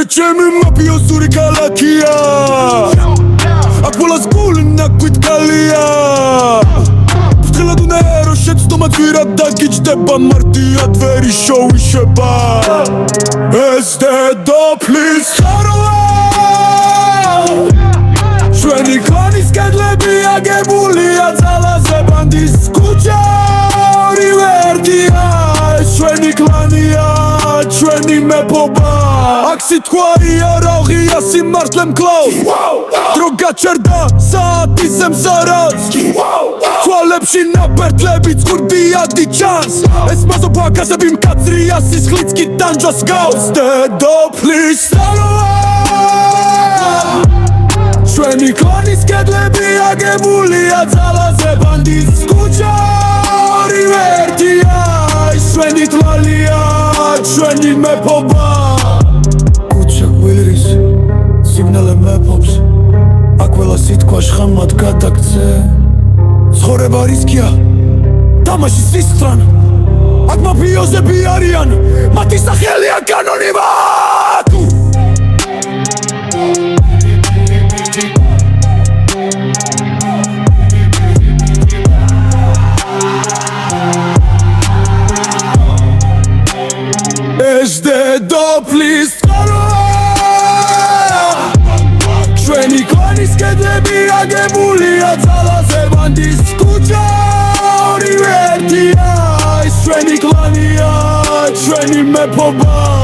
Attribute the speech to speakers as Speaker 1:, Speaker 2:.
Speaker 1: ჩემი მაფიოზური ქალაქია აქ ყველას გული ნაკვით კალია ფრთხილად უნდა ერო შეცდომა ძვირად დაგიჯდება მარტიად ვერ იშოვიშება ეს დედოფლის ხაროა ჩვენი ქონის კედლები აგებულია ძალაზე ბანდის ქუჩა ორივე ერთია ჩვენი კლანია ჩვენი მეფობა აქ სიტყვა იარაღია სიმართლე მკლავს დრო გაჩერდა საათის ემსარავს თვალებში ნაპერტლები წყურდიადი ჩანს ეს მაზობა გაზები მკაცრია სისხლიც კი ტანჯვას გავს დედოფლის ხაროა ჩვენი ქონის კედლები აგებულია ძალაზე ბანდის ქუჩა ორივე ერთია ჩვენი თვალია ჩვენი მეფობა ქუჩა გვირის სიგნალე მეფობს აქ ყველა სიტყვა შხამად გადაგცე ცხოვრება რისკია თამაში სისხლთან აქ მაფიოზები არიან მათი სახელია კანონიმა ეს დედოფლის ხაროა ჩვენი ქონის კედლები აგებულია ძალაზე ბანდის ქუჩა ორივე ერთია ჩვენი კლანია ჩვენი მეფობა